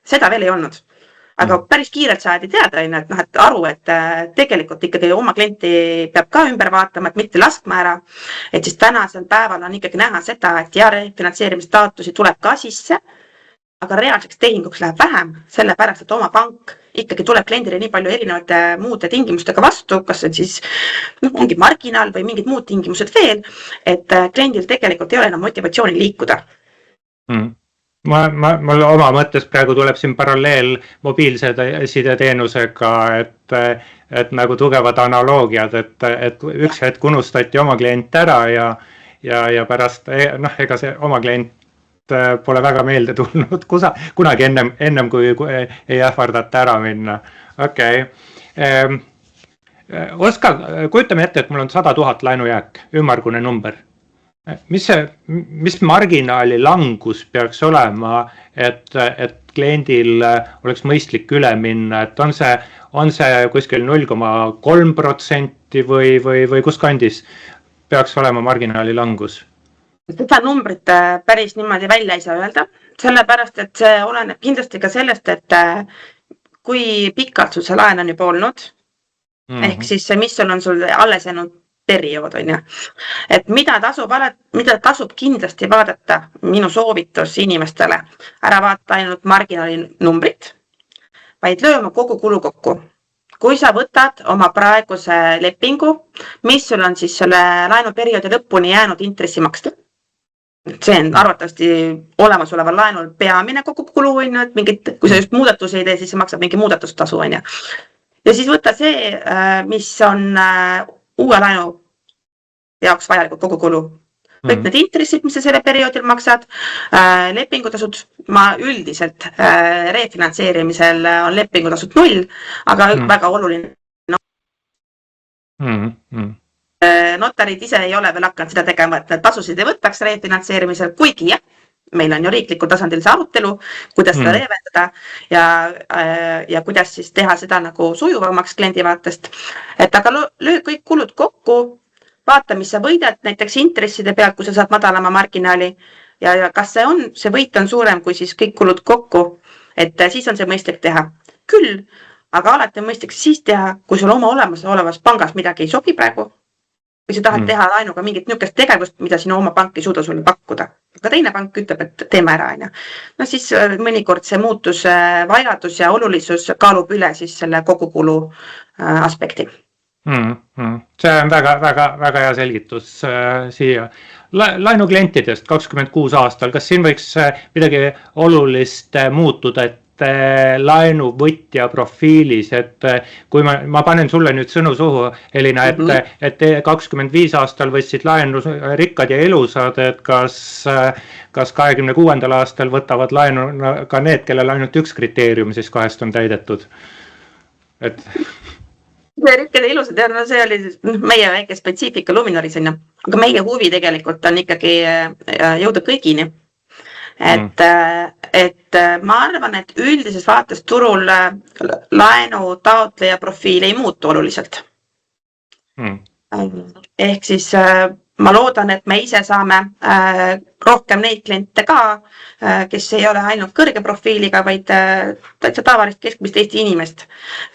seda veel ei olnud. Aga päris kiirelt saadi teada, et aru, et tegelikult ikkagi oma klienti peab ka ümber vaatama, et mitte laskma ära. Et siis tänasel päeval on ikkagi näha seda, et ja refinantseerimistaotlusi tuleb ka sisse, aga reaalseks tehinguks läheb vähem, sellepärast, et oma pank ikkagi tuleb kliendile nii palju erinevate muude tingimustega vastu, kas on siis ongi marginaal või mingid muud tingimused veel, et kliendil tegelikult ei ole enam motivatsiooni liikuda. Mul oma mõttes praegu tuleb siin paralleel mobiilsideteenusega, et nagu tugevad analoogiad, et üks hetk unustati oma klient ära ja pärast, ega see oma klient pole väga meelde tulnud kunagi ennem kui ei ähvardata ära minna. Okei. Oskar, kujutame ette, et mul on 100 000 laenujääk, ümmargune number. Mis marginaali langus peaks olema, et kliendil oleks mõistlik üle minna, et on see kuskil 0,3% või kus kandis peaks olema marginaali langus? Seda numbrit päris niimoodi välja ei saa öelda, sellepärast, et see oleneb kindlasti ka sellest, et kui pikalt sul see laen on juba olnud, ehk siis mis on sul alles jäänud periood, et mida tasub kindlasti vaadata, minu soovitus inimestele, ära vaata ainult marginaali numbrit, vaid lööma kogu kulu kokku. Kui sa võtad oma praeguse lepingu, mis sul on siis selle laenuperioodi lõpuni jäänud intressi maksta, see on arvatavasti olemasoleval laenul peamine kogu kulu, et mingit, kui sa just muudatusi ei tee, siis sa maksad mingi muudatustasu. Ja siis võtta see, mis on uue laenu jaoks vajalikud kogu kulu. Kõik need intressid, mis sa selle perioodil maksad, lepingutasud, ma üldiselt refinantseerimisel on lepingutasud 0, aga väga oluline. Notarid ise ei ole veel hakanud seda tegema, et tasusid ei võtaks refinantseerimisel, kuigi jah, meil on ju riiklikul tasandil see arutelu, kuidas seda leevendada ja kuidas siis teha seda nagu sujuvamaks kliendi vaatest. Et aga löö kõik kulud kokku, vaata, mis sa võidad näiteks intresside pealt, kui sa saad madalama marginaali ja kas see võit on suurem kui siis kõik kulud kokku, et siis on see mõistlik teha. Küll, aga alati on mõistlik siis teha, kui sul oma olevas pangas midagi ei sobi praegu, või sa tahad teha laenuga mingit niisugust tegevust, mida sinu oma pank ei suuda sulle pakkuda. Aga teine pank ütleb, et teeme ära, on ju. No siis mõnikord see muutuse vajadus ja olulisus kaalub üle siis selle kogukulu aspekti. See on väga hea selgitus siia. Laenuklientidest 26 aastal, kas siin võiks midagi olulist muutuda, et laenuvõtja profiilis, et kui ma panen sulle nüüd sõnu suhu, Elina, et 25 aastal võtsid laenu rikkad ja elusad, et kas 26. aastal võtavad laenu ka need, kellel ainult üks kriteerium siis 2 on täidetud? Rikkad ja ilusad, no see oli meie väike spetsiifika Luminoris, aga meie huvi tegelikult on ikkagi jõuda kõigini. Et ma arvan, et üldises vaates turul laenu taotleja profiil ei muutu oluliselt. Ehk siis ma loodan, et me ise saame rohkem neid kliente ka, kes ei ole ainult kõrge profiiliga, vaid täitsa tavalist keskmist Eesti inimest.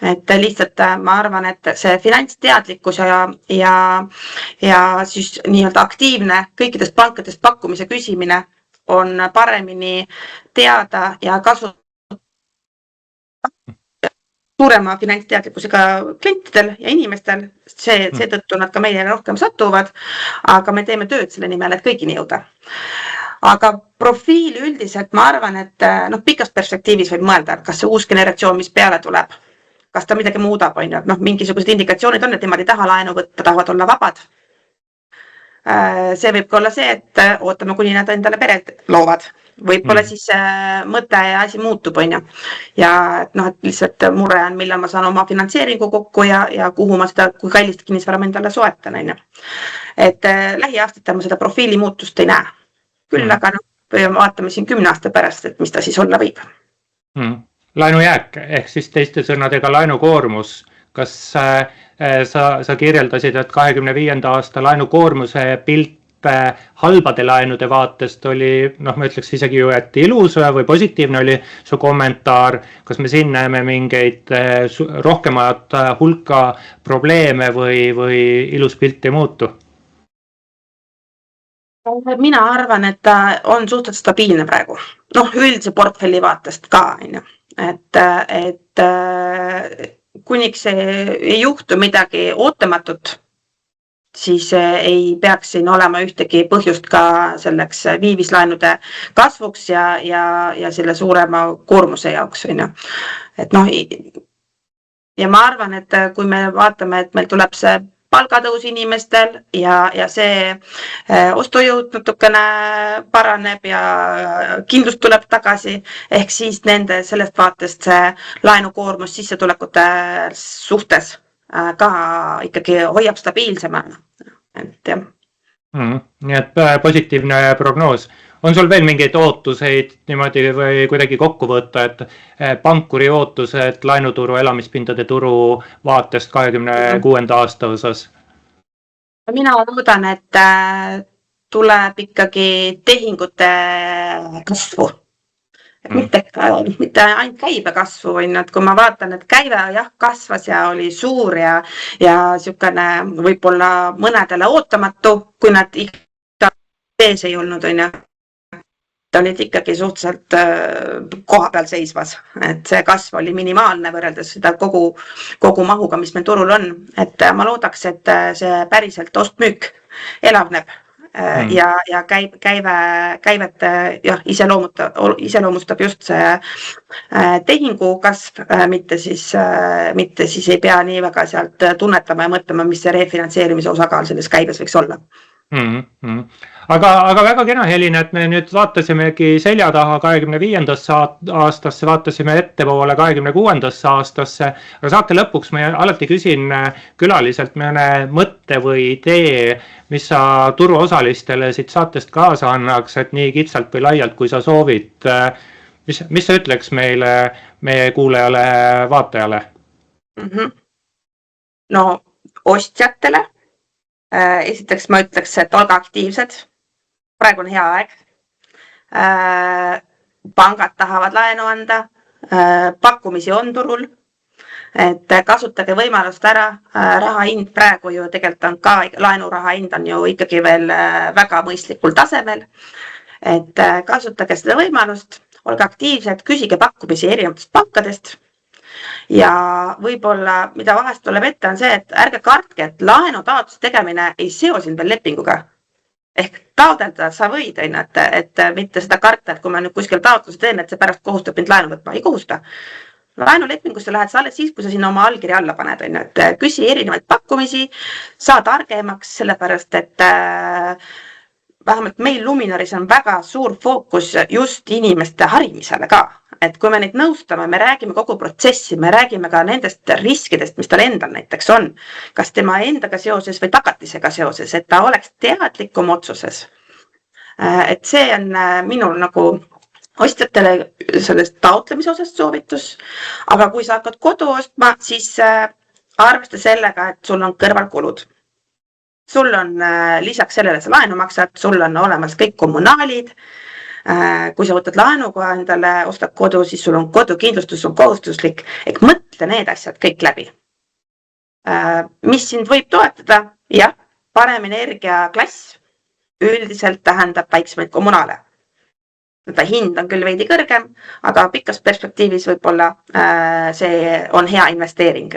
Et lihtsalt ma arvan, et see finantsteadlikkus ja siis nii-öelda aktiivne kõikidest pankadest pakkumise küsimine on paremini teada ja kasutada suurema finantsteadlikkusega klientidel ja inimestel, seetõttu nad ka meile rohkem satuvad, aga me teeme tööd selle nimel, et kõigini jõuda. Aga profiil üldiselt ma arvan, et pikas perspektiivis võib mõelda, kas see uus generatsioon, mis peale tuleb, kas ta midagi muudab, on ju, et mingisugused indikatsioonid on, et nemad ei taha laenu võtta, tahavad olla vabad. See võib ka olla see, et ootame, kuni nad endale pered loovad. Võib-olla siis mõte ja asi muutub, on ju. Ja et lihtsalt mure on, millal ma saan oma finantseeringu kokku ja kuhu ma seda, kui kallist kinnisvara ma endale soetan, on ju. Et lähiaastatel ma seda profiili muutust ei näe. Küll aga vaatame siin 10 aasta pärast, et mis ta siis olla võib. Laenujääk ehk siis teiste sõnadega laenukoormus. Kas sa kirjeldasid, et 25. aasta laenukoormuse pilt halbade laenude vaatest oli, ma ütleks isegi ju, et ilus või positiivne oli su kommentaar. Kas me siin näeme mingeid rohkemat hulka probleeme või ilus pilt ei muutu? Mina arvan, et ta on suhteliselt stabiilne praegu. Üldse portfelli vaatest ka, on ju. Et kuniks ei juhtu midagi ootamatut, siis ei peaks siin olema ühtegi põhjust ka selleks viivislaenude kasvuks ja selle suurema koormuse jaoks. Ja ma arvan, et kui me vaatame, et meil tuleb see palgatõus inimestel ja see ostujõud natukene paraneb ja kindlust tuleb tagasi, ehk siis nende sellest vaatest see laenukoormus sissetulekute suhtes ka ikkagi hoiab stabiilsemana. Nii et positiivne prognoos. On sul veel mingeid ootuseid niimoodi või kuidagi kokku võtta, et pankuri ootused laenuturu, elamispindade turu vaatest 26. aasta osas? Mina loodan, et tuleb ikkagi tehingute kasvu. Mitte ainult käibe kasvu, et kui ma vaatan, et käive kasvas ja oli suur ja niisugune võib-olla mõnedele ootamatu, kui nad ikka ees ei olnud, on ju. Ta olid ikkagi suhteliselt koha peal seisvas, et see kasv oli minimaalne võrreldes seda kogu mahuga, mis meil turul on. Et ma loodaks, et see päriselt ostmüük elavneb ja käivet iseloomustab just see tehingu kasv, mitte siis ei pea nii väga sealt tunnetama ja mõtlema, mis see refinantseerimise osakaal selles käibes võiks olla. Aga väga kena, Helina, et me nüüd vaatasimegi selja taha 25. aastasse, vaatasime ettepoole 26. aastasse, aga saate lõpuks ma alati küsin külaliselt mõne mõtte või idee, mis sa turuosalistele siit saatest kaasa annaks, et nii kitsalt või laialt, kui sa soovid. Mis sa ütleks meile, meie kuulajale, vaatajale? No ostjatele. Esiteks ma ütleks, et olge aktiivsed. Praegu on hea aeg. Pangad tahavad laenu anda. Pakkumisi on turul. Et kasutage võimalust ära. Raha hind praegu ju tegelikult on ka, laenuraha hind on ju ikkagi veel väga mõistlikul tasemel. Et kasutage seda võimalust. Olge aktiivsed, küsige pakkumisi erinevatest pankadest. Ja võib-olla, mida vahest tuleb ette, on see, et ärge kartke, et laenutaotluse tegemine ei seo sind veel lepinguga. Ehk taodelda sa võid, et mitte seda karta, et kui ma nüüd kuskil taotluse teen, et see pärast kohustab mind laenu võtma. Ei kohusta. Laenulepingusse lähed sa alles siis, kui sa sinna oma allkirja alla paned. Et küsi erinevaid pakkumisi, saa targemaks, sellepärast, et vähemalt meil Luminoris on väga suur fookus just inimeste harimisele ka. Et kui me neid nõustame, me räägime kogu protsessi, me räägime ka nendest riskidest, mis tal endal näiteks on. Kas tema endaga seoses või tagatisega seoses, et ta oleks teadlikum otsuses. Et see on minul nagu ostjatele sellest taotlemise osast soovitus. Aga kui sa hakkad kodu ostma, siis arvesta sellega, et sul on kõrvalkulud. Sul on lisaks sellele sa laenu maksad, sul on olemas kõik kommunaalid. Kui sa võtad laenuga endale, ostad kodu, siis sul on kodukindlustus, on kohustuslik. Ehk mõtle need asjad kõik läbi. Mis sind võib toetada? Jah, parem energiaklass üldiselt tähendab väiksemaid kommunaale. Hind on küll veidi kõrgem, aga pikas perspektiivis võib-olla see on hea investeering.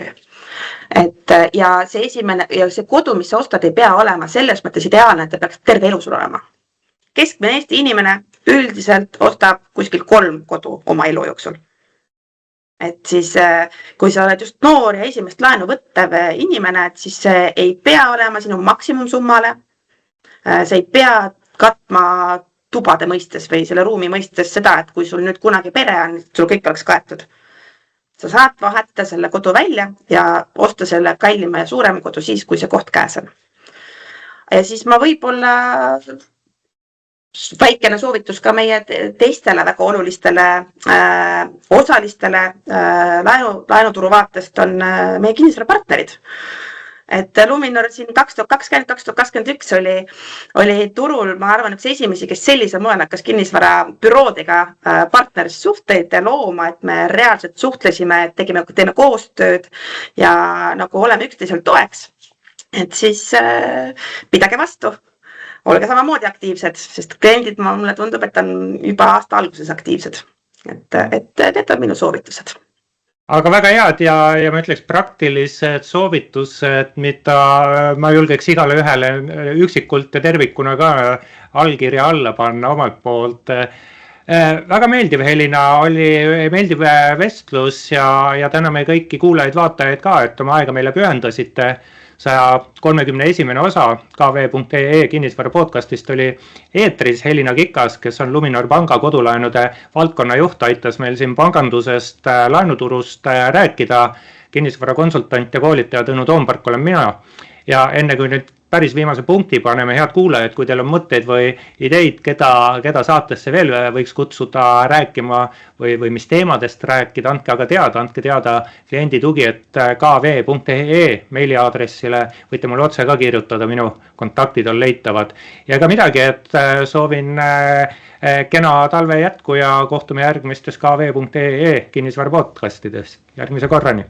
Ja see kodu, mis sa ostad, ei pea olema selles mõttes ideaalne, et ta peaks terve elu sul olema. Keskmine Eesti inimene üldiselt ostab kuskil 3 kodu oma elu jooksul. Et siis, kui sa oled just noor ja esimest laenu võttev inimene, et siis see ei pea olema sinu maksimumsummale. See ei pea katma tubade mõistes või selle ruumi mõistes seda, et kui sul nüüd kunagi pere on, sul kõik oleks kaetud. Sa saad vahetada selle kodu välja ja osta selle kallima ja suurema kodu siis, kui see koht käes on. Ja siis ma võib-olla väikene soovitus ka meie teistele väga olulistele osalistele laenuturu vaatest on meie kinnisvarapartnerid. Et Luminor siin 2020-2021 oli turul, ma arvan, üks esimesi, kes sellise moel hakkas kinnisvarabüroodega partnersuhteid looma, et me reaalselt suhtlesime, et teeme koostööd ja nagu oleme üksteisel toeks. Et siis pidage vastu. Olge samamoodi aktiivsed, sest kliendid mulle tundub, et on juba aasta alguses aktiivsed. Et need on minu soovitused. Aga väga head ja ma ütleks praktilised soovitused, mida ma julgeks igale ühele üksikult ja tervikuna ka allkirja alla panna omalt poolt. Väga meeldiv, Helina, oli meeldiv vestlus ja täname kõiki kuulajaid, vaatajaid ka, et oma aega meile pühendasite. 131. osa kv.ee kinnisvara podcastist oli eetris Helina Kikas, kes on Luminor panga kodulaenude valdkonna juht, aitas meil siin pangandusest, laenuturust rääkida. Kinnisvara konsultant ja koolitaja Tõnu Toompark olen mina. Ja enne kui nüüd päris viimase punkti paneme, head kuulajad, kui teil on mõtteid või ideid, keda saatesse veel võiks kutsuda rääkima või mis teemadest rääkida, andke teada kliendi tugi, et kv.ee meiliaadressile võite mulle otse ka kirjutada, minu kontaktid on leitavad. Ja ka midagi, et soovin kena talve jätku ja kohtume järgmistes kv.ee kinnisvara podcastides. Järgmise korrani!